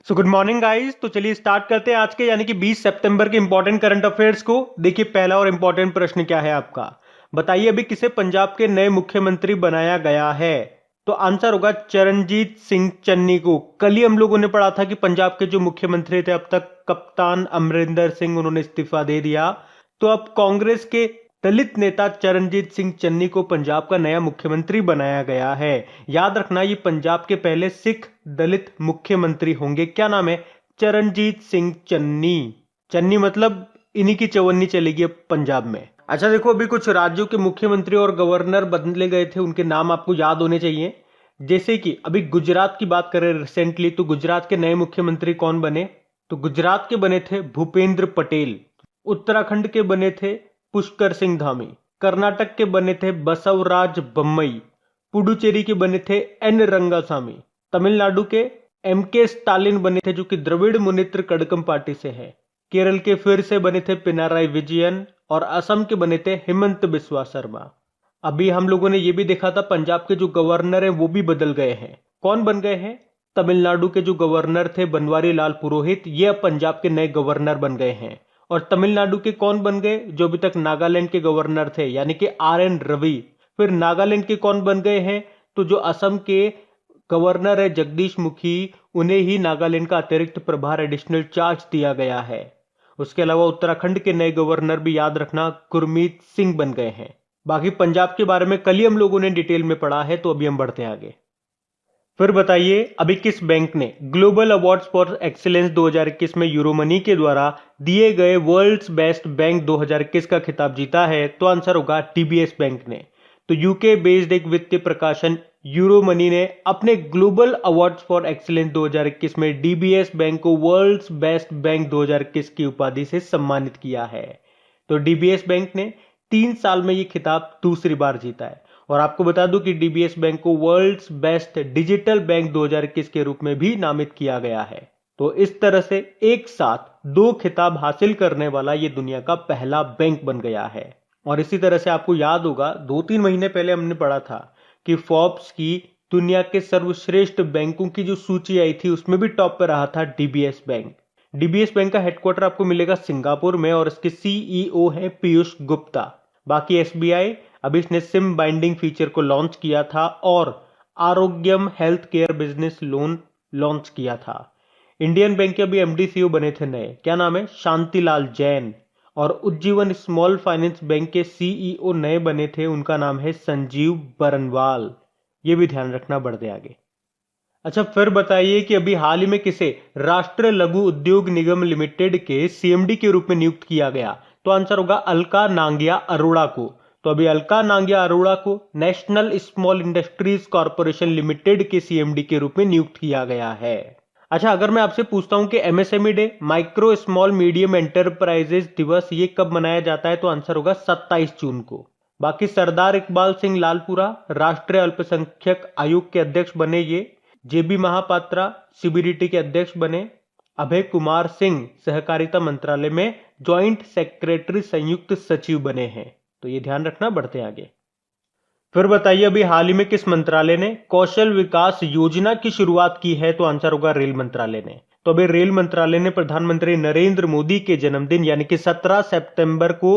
So good morning guys. तो चलिए start करते हैं आज के यानी कि 20 सितंबर के इंपॉर्टेंट करंट अफेयर्स को। देखिए पहला और इंपॉर्टेंट प्रश्न क्या है आपका। बताइए अभी किसे पंजाब के नए मुख्यमंत्री बनाया गया है। तो आंसर होगा चरणजीत सिंह चन्नी को। कल ही हम लोगों ने पढ़ा था कि पंजाब के जो मुख्यमंत्री थे अब तक कप्तान अमरिंदर सिंह, उन्होंने इस्तीफा दे दिया। तो अब कांग्रेस के दलित नेता चरणजीत सिंह चन्नी को पंजाब का नया मुख्यमंत्री बनाया गया है। याद रखना ये पंजाब के पहले सिख दलित मुख्यमंत्री होंगे। क्या नाम है? चरणजीत सिंह चन्नी। चन्नी मतलब इन्हीं की चवन्नी चलेगी अब पंजाब में। अच्छा देखो, अभी कुछ राज्यों के मुख्यमंत्री और गवर्नर बदले गए थे, उनके नाम आपको याद होने चाहिए। जैसे कि अभी गुजरात की बात करें रिसेंटली, तो गुजरात के नए मुख्यमंत्री कौन बने? तो गुजरात के बने थे भूपेंद्र पटेल। उत्तराखंड के बने थे पुष्कर सिंह धामी। कर्नाटक के बने थे बसवराज बम्मई। पुडुचेरी के बने थे एन रंगासामी। तमिलनाडु के एम के स्टालिन बने थे, जो कि द्रविड़ मुनेत्र कड़कम पार्टी से है। केरल के फिर से बने थे पिनाराई विजयन और असम के बने थे हिमंत बिस्वा शर्मा। अभी हम लोगों ने यह भी देखा था पंजाब के जो गवर्नर हैं वो भी बदल गए हैं। कौन बन गए हैं? तमिलनाडु के जो गवर्नर थे बनवारी लाल पुरोहित, ये अब पंजाब के नए गवर्नर बन गए हैं। और तमिलनाडु के कौन बन गए? जो अभी तक नागालैंड के गवर्नर थे यानी कि आर एन रवि। फिर नागालैंड के कौन बन गए हैं? तो जो असम के गवर्नर है जगदीश मुखी, उन्हें ही नागालैंड का अतिरिक्त प्रभार एडिशनल चार्ज दिया गया है। उसके अलावा उत्तराखंड के नए गवर्नर भी याद रखना गुरमीत सिंह बन गए हैं। बाकी पंजाब के बारे में कल ही हम लोगों ने डिटेल में पढ़ा है, तो अभी हम बढ़ते हैं आगे। फिर बताइए अभी किस बैंक ने ग्लोबल अवार्ड्स फॉर एक्सीलेंस 2021 में यूरोमनी के द्वारा दिए गए वर्ल्ड्स बेस्ट बैंक 2021 का खिताब जीता है? तो आंसर होगा डीबीएस बैंक ने। तो यूके बेस्ड एक वित्तीय प्रकाशन यूरोमनी ने अपने ग्लोबल अवार्ड्स फॉर एक्सीलेंस 2021 में डीबीएस बैंक को वर्ल्ड्स बेस्ट बैंक 2021 की उपाधि से सम्मानित किया है। तो डीबीएस बैंक ने 3 साल में यह खिताब दूसरी बार जीता है। और आपको बता दूं कि डीबीएस बैंक को वर्ल्ड्स बेस्ट डिजिटल बैंक 2021 के रूप में भी नामित किया गया है। तो इस तरह से एक साथ 2 खिताब हासिल करने वाला ये दुनिया का पहला बैंक बन गया है। और इसी तरह से आपको याद होगा 2-3 महीने पहले हमने पढ़ा था कि फोर्ब्स की दुनिया के सर्वश्रेष्ठ बैंकों की जो सूची आई थी उसमें भी टॉप पर रहा था डीबीएस बैंक। डीबीएस बैंक का हेडक्वार्टर आपको मिलेगा सिंगापुर में और इसके सीईओ है पीयूष गुप्ता। बाकी एसबीआई अभी इसने सिम बाइंडिंग फीचर को लॉन्च किया था और Arogyam health care business loan launch किया था। इंडियन बैंक के अभी एमडी सीईओ बने थे नए। क्या नाम है? शांतिलाल जैन। और उज्जीवन स्मॉल फाइनेंस बैंक के सीईओ नए बने थे, उनका नाम है संजीव बरनवाल। ये भी ध्यान रखना बढ़ते आगे। अच्छा फिर बताइए कि अभी हाल ही में किसे राष्ट्रीय लघु उद्योग निगम लिमिटेड के सीएमडी के रूप में नियुक्त किया गया? तो आंसर होगा अलका नांगिया अरोड़ा को। तो अभी अलका नांगिया अरोड़ा को national small industries corporation limited के सीएमडी के रूप में नियुक्त किया गया है। अच्छा अगर मैं आपसे पूछता हूं कि MSME day micro small medium enterprises दिवस ये कब मनाया जाता है? तो आंसर होगा 27 जून को। बाकी सरदार इकबाल सिंह लालपुरा राष्ट्रीय अल्पसंख्यक आयोग के अध्यक्ष बने। ये जेबी महापात्रा सीबीडीटी के अध्यक्ष बने। अभय कुमार सिंह सहकारिता मंत्रालय में ज्वाइंट सेक्रेटरी संयुक्त सचिव बने हैं। तो ये ध्यान रखना बढ़ते आगे। फिर बताइए अभी हाल ही में किस मंत्रालय ने कौशल विकास योजना की शुरुआत की है? तो आंसर होगा रेल मंत्रालय ने। तो अभी रेल मंत्रालय ने प्रधानमंत्री नरेंद्र मोदी के जन्मदिन यानी कि 17 सितंबर को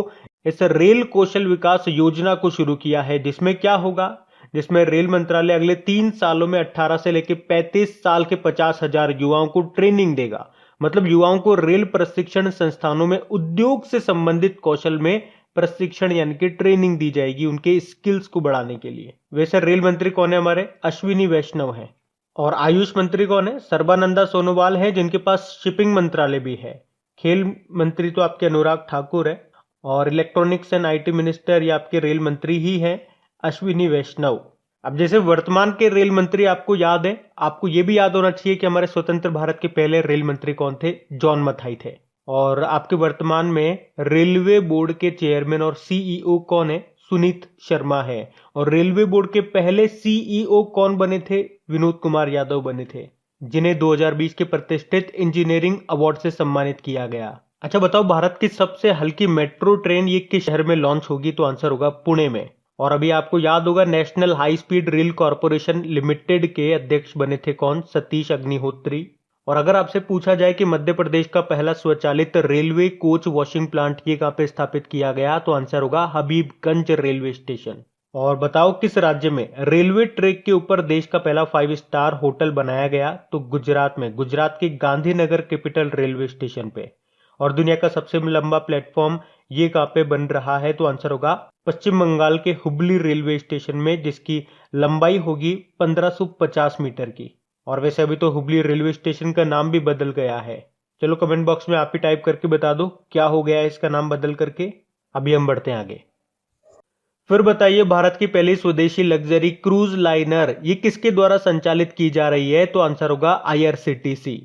इस रेल कौशल विकास योजना को शुरू किया है, जिसमें क्या होगा? जिसमें रेल मंत्रालय अगले 3 सालों में 18 से लेकर 35 साल के 50,000 युवाओं को ट्रेनिंग देगा। मतलब युवाओं को रेल प्रशिक्षण संस्थानों में उद्योग से संबंधित कौशल में प्रशिक्षण यानी कि ट्रेनिंग दी जाएगी उनके स्किल्स को बढ़ाने के लिए। वैसे रेल मंत्री कौन है हमारे? अश्विनी वैष्णव है। और आयुष मंत्री कौन है? सर्बानंदा सोनोवाल है, जिनके पास शिपिंग मंत्रालय भी है। खेल मंत्री तो आपके अनुराग ठाकुर है। और इलेक्ट्रॉनिक्स एंड आईटी मिनिस्टर ये आपके रेल मंत्री ही है, अश्विनी वैष्णव। अब जैसे वर्तमान के रेल मंत्री आपको याद है, आपको यह भी याद होना चाहिए कि हमारे स्वतंत्र भारत के पहले रेल मंत्री कौन थे? जॉन मथाई थे। और आपके वर्तमान में रेलवे बोर्ड के चेयरमैन और सीईओ कौन है? सुनीत शर्मा है। और रेलवे बोर्ड के पहले सीईओ कौन बने थे? विनोद कुमार यादव बने थे, जिन्हें 2020 के प्रतिष्ठित इंजीनियरिंग अवार्ड से सम्मानित किया गया। अच्छा बताओ भारत की सबसे हल्की मेट्रो ट्रेन ये किस शहर में लॉन्च होगी? तो आंसर होगा पुणे में। और अभी आपको याद होगा national high speed rail corporation limited के अध्यक्ष बने थे कौन? सतीश अग्निहोत्री। और अगर आपसे पूछा जाए कि मध्य प्रदेश का पहला स्वचालित रेलवे कोच वॉशिंग प्लांट ये कहाँ पे स्थापित किया गया, तो आंसर होगा हबीबगंज रेलवे स्टेशन। और बताओ किस राज्य में रेलवे ट्रैक के ऊपर देश का पहला 5 स्टार होटल बनाया गया, तो गुजरात में, गुजरात के गांधीनगर कैपिटल रेलवे स्टेशन पे। और दुनिया का सबसे लंबा प्लेटफॉर्म ये कहाँ पे बन रहा है, तो आंसर होगा पश्चिम बंगाल के हुबली रेलवे स्टेशन में, जिसकी लंबाई होगी 1550 मीटर की। और वैसे अभी तो हुबली रेलवे स्टेशन का नाम भी बदल गया है। चलो कमेंट बॉक्स में आप ही टाइप करके बता दो क्या हो गया है इसका नाम बदल करके। अभी हम बढ़ते हैं आगे। फिर बताइए भारत की पहली स्वदेशी लग्जरी क्रूज लाइनर ये किसके द्वारा संचालित की जा रही है, तो आंसर होगा आईआरसीटीसी।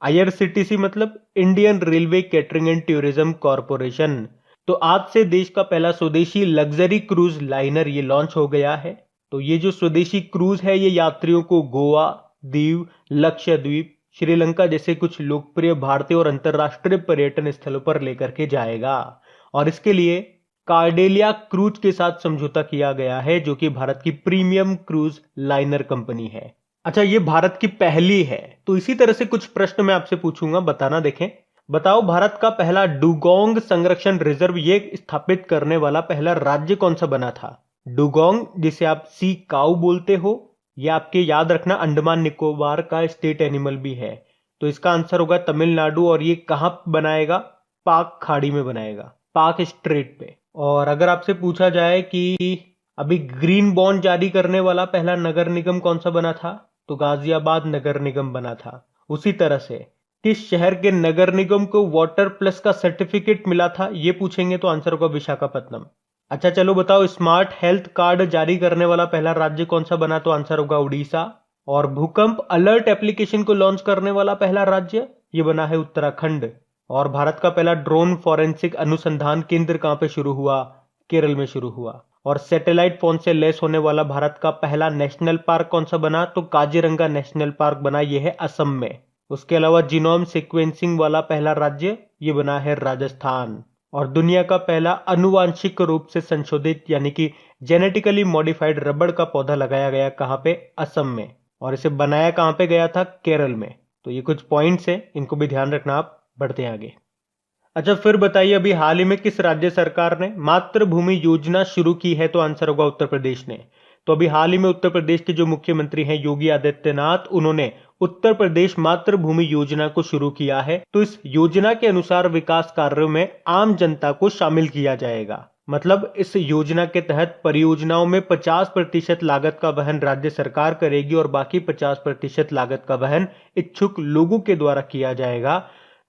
आईआरसीटीसी मतलब Indian railway catering and tourism corporation. तो आज से देश का पहला स्वदेशी लग्जरी क्रूज लाइनर ये लॉन्च हो गया है। तो ये जो स्वदेशी क्रूज है ये यात्रियों को गोवा, दीव, लक्षद्वीप, श्रीलंका जैसे कुछ लोकप्रिय भारतीय और अंतर्राष्ट्रीय पर्यटन स्थलों पर लेकर के जाएगा। और इसके लिए कार्डेलिया क्रूज के साथ समझौता किया गया है, जो कि भारत की प्रीमियम क्रूज लाइनर कंपनी है। अच्छा, ये भारत की पहली है। तो इसी तरह से कुछ प्रश्न मैं आपसे पूछूंगा, बताना देखें। बताओ भारत का पहला डुगोंग संरक्षण रिजर्व ये स्थापित करने वाला पहला राज्य कौन सा बना था। डुगोंग जिसे आप सी काऊ बोलते हो, ये आपके याद रखना अंडमान निकोबार का स्टेट एनिमल भी है। तो इसका आंसर होगा तमिलनाडु। और ये कहां बनाएगा, पाक खाड़ी में बनाएगा, पाक स्ट्रेट पे। और अगर आपसे पूछा जाए कि अभी ग्रीन बॉन्ड जारी करने वाला पहला नगर निगम कौन सा बना था, तो गाजियाबाद नगर निगम बना था। उसी तरह से किस शहर के नगर निगम को वाटर प्लस का सर्टिफिकेट मिला था, ये पूछेंगे तो आंसर होगा विशाखापत्तनम। अच्छा चलो बताओ स्मार्ट हेल्थ कार्ड जारी करने वाला पहला राज्य कौन सा बना, तो आंसर होगा उड़ीसा। और भूकंप अलर्ट एप्लीकेशन को लॉन्च करने वाला पहला राज्य ये बना है उत्तराखंड। और भारत का पहला ड्रोन फॉरेंसिक अनुसंधान केंद्र कहां पे शुरू हुआ, केरल में शुरू हुआ। और सैटेलाइट फोन से लैस होने वाला भारत का पहला नेशनल पार्क कौन सा बना, तो काजीरंगा नेशनल पार्क बना, यह है असम में। उसके अलावा जीनोम सीक्वेंसिंग वाला पहला राज्य ये बना है राजस्थान। और दुनिया का पहला अनुवांशिक रूप से संशोधित यानी कि जेनेटिकली मॉडिफाइड रबड़ का पौधा लगाया गया कहां पे, असम में। और इसे बनाया कहां पे गया था, केरल में। तो ये कुछ पॉइंट्स हैं, इनको भी ध्यान रखना आप। बढ़ते हैं आगे। अच्छा फिर बताइए अभी हाल ही में किस राज्य सरकार ने मातृभूमि योजना शुरू की है, तो आंसर होगा उत्तर प्रदेश ने। तो अभी हाल ही में उत्तर प्रदेश के जो मुख्यमंत्री हैं योगी आदित्यनाथ, उन्होंने उत्तर प्रदेश मातृभूमि योजना को शुरू किया है। तो इस योजना के अनुसार विकास कार्यों में आम जनता को शामिल किया जाएगा। मतलब इस योजना के तहत परियोजनाओं में 50% लागत का वहन राज्य सरकार करेगी और बाकी 50% लागत का वहन इच्छुक लोगों के द्वारा किया जाएगा।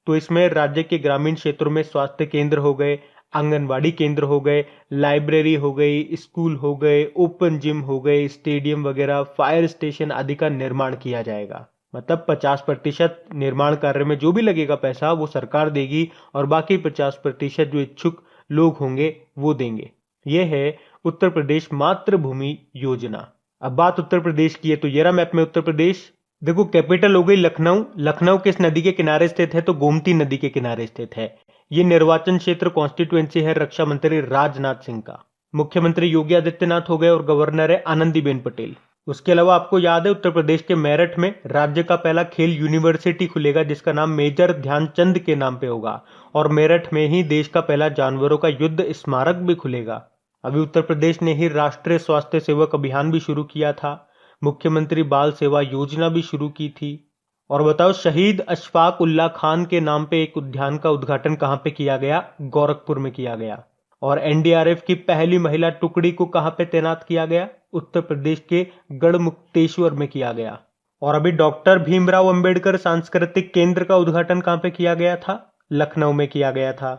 तो इसमें राज्य के ग्रामीण क्षेत्रों में स्वास्थ्य केंद्र हो गए, आंगनवाड़ी केंद्र हो गए, लाइब्रेरी हो गई, स्कूल हो गए, ओपन जिम हो गए, स्टेडियम वगैरह, फायर स्टेशन आदि का निर्माण किया जाएगा। मतलब 50% निर्माण कार्य में जो भी लगेगा पैसा वो सरकार देगी और बाकी 50% जो इच्छुक लोग होंगे वो देंगे। यह है उत्तर प्रदेश मातृभूमि योजना। अब बात उत्तर प्रदेश की है तो ये रहा मैप में उत्तर प्रदेश। देखो कैपिटल हो गई लखनऊ। लखनऊ किस नदी के किनारे स्थित है, तो गोमती नदी के किनारे स्थित है। ये निर्वाचन क्षेत्र कॉन्स्टिट्यूएंसी है रक्षा मंत्री राजनाथ सिंह का। मुख्यमंत्री योगी आदित्यनाथ हो गए और गवर्नर है आनंदीबेन पटेल। उसके अलावा आपको याद है उत्तर प्रदेश के मेरठ में राज्य का पहला खेल यूनिवर्सिटी खुलेगा जिसका नाम मेजर ध्यानचंद के नाम पे होगा। और मेरठ में ही देश का पहला जानवरों का युद्ध स्मारक भी खुलेगा। अभी उत्तर प्रदेश ने ही राष्ट्रीय स्वास्थ्य सेवक अभियान भी शुरू किया था। मुख्यमंत्री बाल सेवा योजना भी शुरू की थी। और बताओ शहीद अशफाक उल्लाह खान के नाम पे एक उद्यान का उद्घाटन कहां पे किया गया, गोरखपुर में किया गया। और एनडीआरएफ की पहली महिला टुकड़ी को कहां पे तैनात किया गया, उत्तर प्रदेश के गढ़मुक्तेश्वर में किया गया। और अभी डॉक्टर भीमराव अंबेडकर सांस्कृतिक केंद्र का उद्घाटन कहां पे किया गया था, लखनऊ में किया गया था।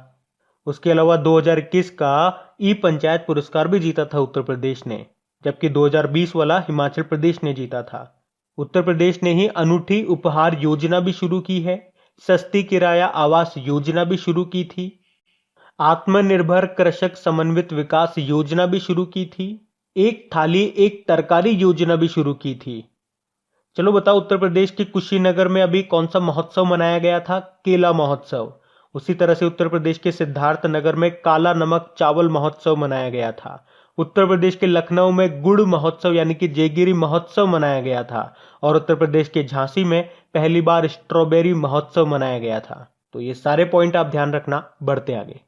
उसके अलावा 2021 का ई पंचायत पुरस्कार भी जीता था उत्तर प्रदेश ने, जबकि 2020 वाला हिमाचल प्रदेश ने जीता था। उत्तर प्रदेश ने ही अनूठी उपहार योजना भी शुरू की है। सस्ती किराया आवास योजना भी शुरू की थी। आत्मनिर्भर कृषक समन्वित विकास योजना भी शुरू की थी। एक थाली एक तरकारी योजना भी शुरू की थी। चलो बताओ उत्तर प्रदेश के कुशीनगर में अभी कौन सा महोत्सव मनाया गया था, केला महोत्सव। उसी तरह से उत्तर प्रदेश के सिद्धार्थ नगर में काला नमक चावल महोत्सव मनाया गया था। उत्तर प्रदेश के लखनऊ में गुड़ महोत्सव यानी कि जयगिरी महोत्सव मनाया गया था और उत्तर प्रदेश के झांसी में पहली बार स्ट्रॉबेरी महोत्सव मनाया गया था। तो ये सारे पॉइंट आप ध्यान रखना, बढ़ते आगे।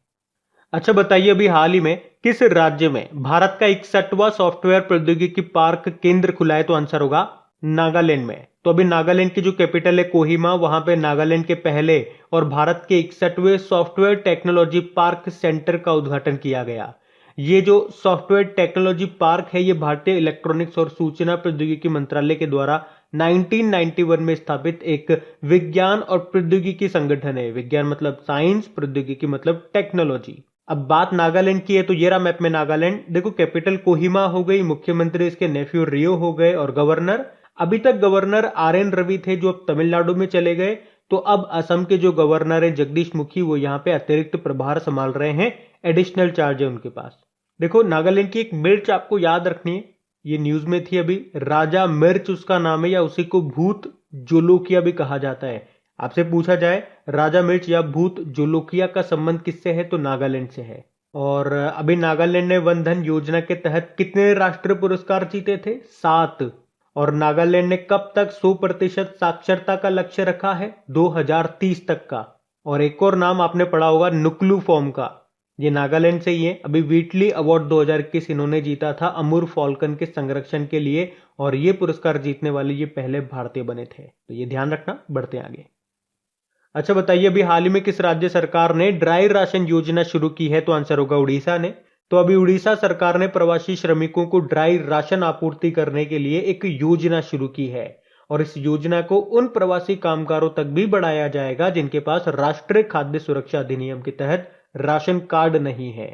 अच्छा बताइए, अभी हाल ही में किस राज्य में भारत का 61वां सॉफ्टवेयर प्रौद्योगिकी पार्क केंद्र खुला है? तो आंसर होगा नागालैंड में। तो अभी नागालैंड की जो कैपिटल है कोहिमा, वहां पे नागालैंड के पहले और भारत के 61वें सॉफ्टवेयर टेक्नोलॉजी पार्क सेंटर का उद्घाटन किया गया। ये जो सॉफ्टवेयर टेक्नोलॉजी पार्क है, ये भारतीय इलेक्ट्रॉनिक्स और सूचना प्रौद्योगिकी मंत्रालय के द्वारा 1991 में स्थापित एक विज्ञान और प्रौद्योगिकी संगठन है। विज्ञान मतलब साइंस, प्रौद्योगिकी मतलब टेक्नोलॉजी। अब बात नागालैंड की है तो ये रहा मैप में नागालैंड। देखो कैपिटल कोहिमा हो गई, मुख्यमंत्री इसके नेफ्यू रियो हो गए और गवर्नर, अभी तक गवर्नर RN रवि थे जो अब तमिलनाडु में चले गए। तो अब असम के जो गवर्नर है जगदीश मुखी, वो यहाँ पे अतिरिक्त प्रभार संभाल रहे हैं, एडिशनल चार्ज है उनके पास। देखो नागालैंड की एक मिर्च आपको याद रखनी है, ये न्यूज में थी अभी, राजा मिर्च उसका नाम है, या उसी को भूत जोलोकिया भी कहा जाता है। आपसे पूछा जाए राजा मिर्च या भूत जोलोकिया का संबंध किससे है, तो नागालैंड से है। और अभी नागालैंड ने वन धन योजना के तहत कितने राष्ट्रीय पुरस्कार जीते थे? 7। और नागालैंड ने कब तक 100% साक्षरता का लक्ष्य रखा है? 2030 तक का। और एक और नाम आपने पढ़ा होगा नुक्लू फॉर्म का, ये नागालैंड से ही है। अभी व्हीटली अवार्ड 2021 इन्होंने जीता था अमूर फॉल्कन के संरक्षण के लिए, और ये पुरस्कार जीतने वाले ये पहले भारतीय बने थे। तो ये ध्यान रखना, बढ़ते आगे। अच्छा बताइए, अभी हाल ही में किस राज्य सरकार ने ड्राई राशन योजना शुरू की है? तो आंसर होगा उड़ीसा ने। तो अभी उड़ीसा सरकार ने प्रवासी श्रमिकों को ड्राई राशन आपूर्ति करने के लिए एक योजना शुरू की है, और इस योजना को उन प्रवासी कामगारों तक भी बढ़ाया जाएगा जिनके पास राष्ट्रीय खाद्य सुरक्षा अधिनियम के तहत राशन कार्ड नहीं है।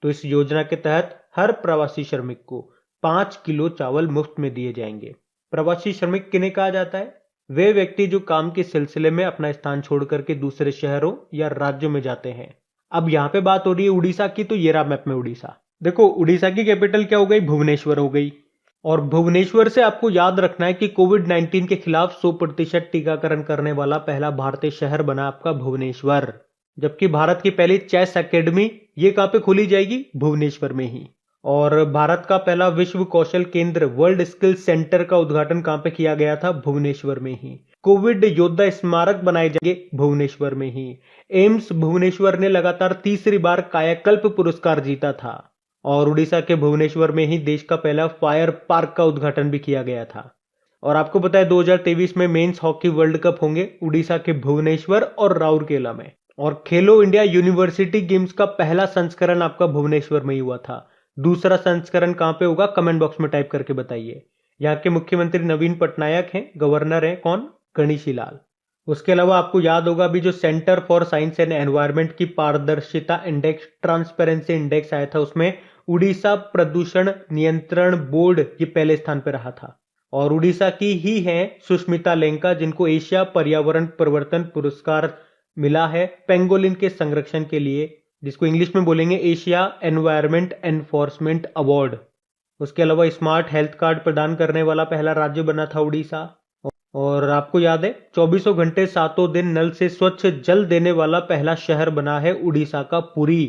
तो इस योजना के तहत हर प्रवासी श्रमिक को 5 किलो चावल मुफ्त में दिए जाएंगे। प्रवासी श्रमिक किन्हें कहा जाता है? वे व्यक्ति जो काम के सिलसिले में अपना स्थान छोड़कर के दूसरे शहरों या राज्यों में जाते हैं। अब यहाँ पे बात हो रही है उड़ीसा की, तो ये रहा मैप में उड़ीसा। देखो उड़ीसा की कैपिटल क्या हो गई? भुवनेश्वर हो गई। और भुवनेश्वर से आपको याद रखना है कि कोविड-19 के खिलाफ 100% टीकाकरण करने वाला पहला भारतीय शहर बना आपका भुवनेश्वर। जबकि भारत की पहली चेस एकेडमी ये कहां पे खोली जाएगी? भुवनेश्वर में ही। और भारत का पहला विश्व कौशल केंद्र वर्ल्ड स्किल सेंटर का उद्घाटन कहां पे किया गया था? भुवनेश्वर में ही। कोविड योद्धा स्मारक बनाए जाएंगे भुवनेश्वर में ही। एम्स भुवनेश्वर ने लगातार तीसरी बार कायाकल्प पुरस्कार जीता था। और उड़ीसा के भुवनेश्वर में ही देश का पहला फायर पार्क का उद्घाटन भी किया गया था। और आपको पता है 2023 में मेंस हॉकी वर्ल्ड कप होंगे उड़ीसा के भुवनेश्वर और राउरकेला में। और खेलो इंडिया यूनिवर्सिटी गेम्स का पहला संस्करण आपका भुवनेश्वर में ही हुआ था। दूसरा संस्करण कहां पे होगा? कमेंट बॉक्स में टाइप करके बताइए। यहाँ के मुख्यमंत्री नवीन पटनायक हैं, गवर्नर हैं कौन? गणेशी लाल। उसके अलावा आपको याद होगा अभी जो centre for science and environment की पारदर्शिता इंडेक्स, ट्रांसपेरेंसी इंडेक्स आया था, उसमें उड़ीसा प्रदूषण नियंत्रण बोर्ड ये पहले स्थान पर रहा था। और उड़ीसा की ही है सुष्मिता लेंका, जिनको एशिया पर्यावरण परिवर्तन पुरस्कार मिला है पेंगोलिन के संरक्षण के लिए, जिसको इंग्लिश में बोलेंगे एशिया एनवायरमेंट एनफोर्समेंट अवार्ड। उसके अलावा स्मार्ट हेल्थ कार्ड प्रदान करने वाला पहला राज्य बना था उड़ीसा। और आपको याद है 24 घंटे 7 दिन नल से स्वच्छ जल देने वाला पहला शहर बना है उड़ीसा का पुरी।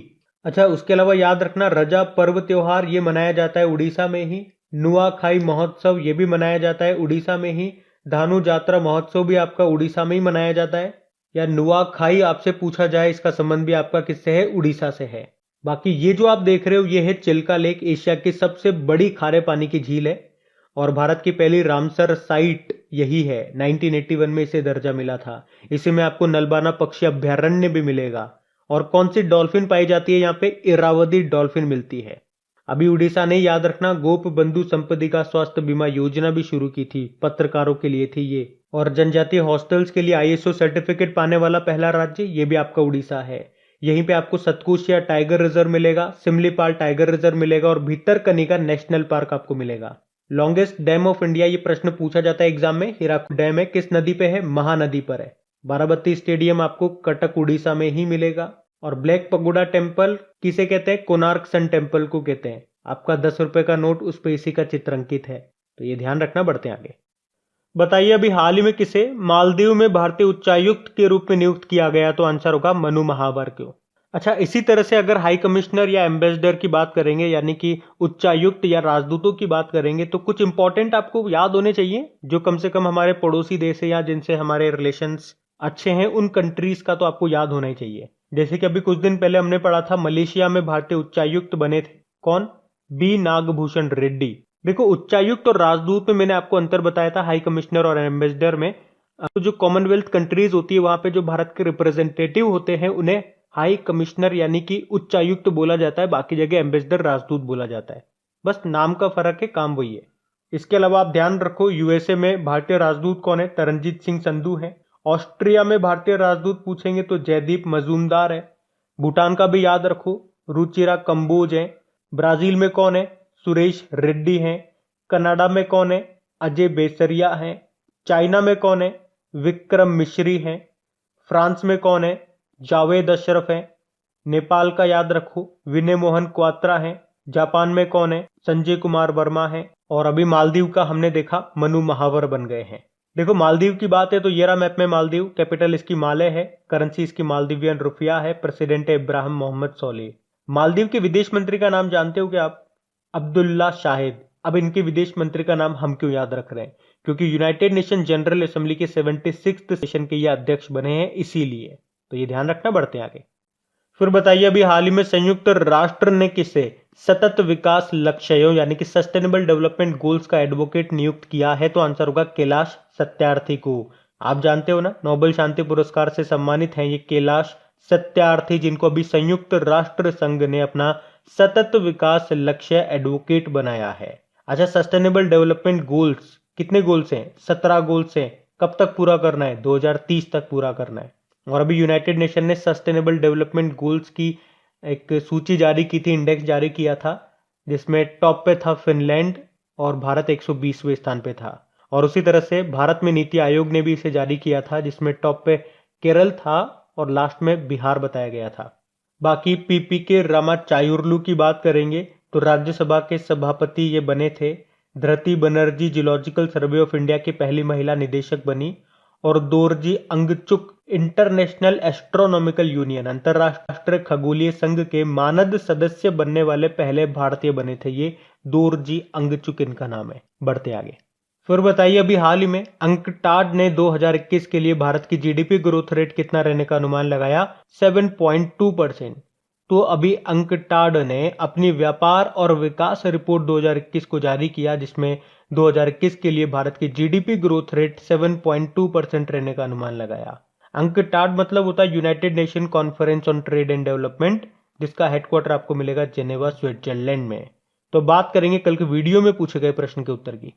अच्छा उसके अलावा याद रखना रजा पर्व त्योहार ये मनाया जाता है उड़ीसा में ही। नुआखाई महोत्सव ये भी मनाया जाता है उड़ीसा में ही। धानु जात्रा महोत्सव भी आपका उड़ीसा में ही मनाया जाता है। या नुआखाई आपसे पूछा जाए इसका संबंध भी आपका किससे है? उड़ीसा से है। बाकी ये जो आप देख रहे हो ये है चिल्का लेक, एशिया की सबसे बड़ी खारे पानी की झील है और भारत की पहली रामसर साइट यही है। 1981 में इसे दर्जा मिला था। इसी में आपको नलबाना पक्षी अभ्यारण्य भी मिलेगा। और कौन सी डॉल्फिन पाई जाती है यहाँ पे? इरावदी डॉल्फिन मिलती है। अभी उड़ीसा ने याद रखना गोप बंधु संपत्ति स्वास्थ्य बीमा योजना भी शुरू की थी, पत्रकारों के लिए थी ये। और जनजातीय हॉस्टल्स के लिए ISO सर्टिफिकेट पाने वाला पहला राज्य ये भी आपका उड़ीसा है। यहीं पे आपको सतकुशिया टाइगर रिजर्व मिलेगा, सिमलीपाल टाइगर रिजर्व मिलेगा और भीतरकनिका नेशनल पार्क आपको मिलेगा। लॉन्गेस्ट डैम ऑफ इंडिया ये प्रश्न पूछा जाता है एग्जाम में। हीराकुद डैम है, किस नदी पे है? महानदी पर है। बाराबत्ती स्टेडियम आपको कटक उड़ीसा में ही मिलेगा। और ब्लैक पगोडा टेम्पल किसे कहते हैं? कोणार्क सन टेम्पल को कहते हैं। आपका 10 रुपए का नोट उस पे इसी का चित्र अंकित है, तो ये ध्यान रखना। बढ़ते हैं आगे। बताइए अभी हाल ही में किसे मालदीव में भारतीय उच्चायुक्त के रूप में नियुक्त किया गया? तो आंसर होगा मनु महावर को। अच्छा, इसी तरह से अगर हाई कमिश्नर या एम्बेसडर की बात करेंगे यानी कि उच्चायुक्त या राजदूतों की बात करेंगे तो कुछ इंपॉर्टेंट आपको याद होने चाहिए जो कम से कम हमारे पड़ोसी देश है या जिनसे हमारे रिलेशंस अच्छे हैं, उन कंट्रीज का तो आपको याद होना ही चाहिए। जैसे कि अभी कुछ दिन पहले हमने पढ़ा था मलेशिया में भारतीय उच्चायुक्त बने थे, कौन? बी नागभूषण रेड्डी। देखो, उच्चायुक्त और राजदूत में मैंने आपको अंतर बताया था, हाई कमिश्नर और एम्बेसडर में। तो जो कॉमनवेल्थ कंट्रीज होती है वहां पे जो भारत के रिप्रेजेंटेटिव होते हैं उन्हें हाई कमिश्नर यानी कि उच्चायुक्त बोला जाता है, बाकी जगह एम्बेसडर राजदूत बोला जाता है। बस नाम का फर्क है, काम वही है। इसके अलावा आप ध्यान रखो, यूएसए में भारतीय राजदूत कौन है? तरनजीत सिंह संधू है। ऑस्ट्रिया में भारतीय राजदूत पूछेंगे तो जयदीप मजूमदार है। भूटान का भी याद रखो, रुचिरा कंबोज है। ब्राजील में कौन है? सुरेश रेड्डी है। कनाडा में कौन है? अजय बेसरिया है। चाइना में कौन है? विक्रम मिश्री है। फ्रांस में कौन है? जावेद अशरफ है। नेपाल का याद रखो, विनय मोहन क्वात्रा है। जापान में कौन है? संजय कुमार वर्मा है। और अभी मालदीव का हमने देखा, मनु महावर बन गए हैं। देखो, मालदीव की बात है तो ये रहा मैप में मालदीव। कैपिटल इसकी माले है, करेंसी इसकी मालदीवियन रुपया है, प्रेसिडेंट है इब्राहिम मोहम्मद सोलिह। मालदीव के विदेश मंत्री का नाम जानते हो क्या आप? अब्दुल्ला शाहिद। अब इनके विदेश मंत्री का नाम हम क्यों याद रख रहे हैं? क्योंकि यूनाइटेड नेशन जनरल असेंबली के 76th सेशन के ये अध्यक्ष बने हैं, इसीलिए। तो ये ध्यान रखना, बढ़ते हैं आगे। फिर बताइए, अभी हाल ही में संयुक्त राष्ट्र ने किसे सतत विकास लक्ष्यों यानी कि सस्टेनेबल डेवलपमेंट गोल्स का एडवोकेट नियुक्त किया है? तो आंसर होगा कैलाश सत्यार्थी को। आप जानते हो ना, नोबेल शांति पुरस्कार से सम्मानित हैं ये कैलाश सत्यार्थी, जिनको अभी संयुक्त राष्ट्र संघ ने अपना सतत विकास लक्ष्य एडवोकेट बनाया है। अच्छा, सस्टेनेबल डेवलपमेंट गोल्स कितने गोल्स हैं? 17 गोल्स हैं। कब तक पूरा करना है? 2030 तक पूरा करना है। और अभी यूनाइटेड नेशन ने सस्टेनेबल डेवलपमेंट गोल्स की एक सूची जारी की थी, इंडेक्स जारी किया था, जिसमें टॉप पे था फिनलैंड और भारत 120वें स्थान पे था। और उसी तरह से भारत में नीति आयोग ने भी इसे जारी किया था, जिसमें टॉप पे केरल था और लास्ट में बिहार बताया गया था। बाकी पीपी के रामाचायुर्लू की बात करेंगे तो राज्यसभा के सभापति ये बने थे। Dhriti Banerjee geological survey of India की पहली महिला निदेशक बनी। और Dorji Angchuk international astronomical union अंतरराष्ट्रीय खगोलीय संघ के मानद सदस्य बनने वाले पहले भारतीय बने थे ये दोरजी अंगचुक, इनका नाम है। बढ़ते आगे। फिर बताइए, अभी हाल ही में अंकटाड ने 2021 के लिए भारत की जीडीपी ग्रोथ रेट कितना रहने का अनुमान लगाया? 7.2%। तो अभी अंकटाड ने अपनी व्यापार और विकास रिपोर्ट 2021 को जारी किया, जिसमें 2021 के लिए भारत की जीडीपी ग्रोथ रेट 7.2% रहने का अनुमान लगाया। अंकटाड मतलब होता है United nation conference on trade and development, जिसका हेडक्वार्टर आपको मिलेगा जेनेवा स्विट्जरलैंड में। तो बात करेंगे कल के वीडियो में पूछे गए प्रश्न के उत्तर की।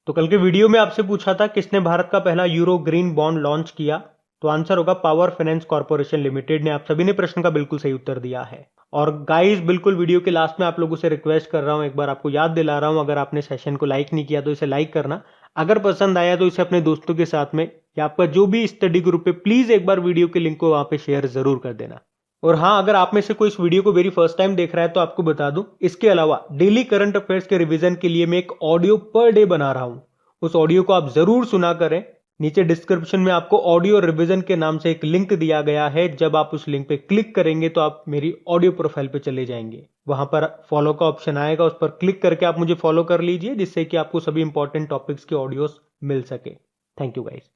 तो कल के वीडियो में आपसे पूछा था किसने भारत का पहला यूरो ग्रीन बॉन्ड लॉन्च किया? तो आंसर होगा पावर फाइनेंस कॉर्पोरेशन लिमिटेड ने। आप सभी ने प्रश्न का बिल्कुल सही उत्तर दिया है। और गाइस, बिल्कुल वीडियो के लास्ट में आप लोगों से रिक्वेस्ट कर रहा हूं, एक बार आपको याद दिला रहा हूं, अगर आपने सेशन को लाइक नहीं किया तो इसे लाइक करना। अगर पसंद आया तो इसे अपने दोस्तों के साथ में या आपका जो भी स्टडी ग्रुप है, प्लीज एक बार वीडियो के लिंक को वहां पे शेयर जरूर कर देना। और हाँ, अगर आप में से कोई इस वीडियो को वेरी फर्स्ट टाइम देख रहा है तो आपको बता दूं, इसके अलावा डेली करंट अफेयर्स के रिवीजन के लिए मैं एक ऑडियो पर डे बना रहा हूं। उस ऑडियो को आप जरूर सुना करें। नीचे डिस्क्रिप्शन में आपको ऑडियो रिवीजन के नाम से एक लिंक दिया गया है। जब आप उस लिंक पे क्लिक करेंगे तो आप मेरी ऑडियो प्रोफाइल पे चले जाएंगे। वहां पर फॉलो का ऑप्शन आएगा, उस पर क्लिक करके आप मुझे फॉलो कर लीजिए, जिससे कि आपको सभी इंपॉर्टेंट टॉपिक्स के ऑडियोस मिल सके। Thank you guys.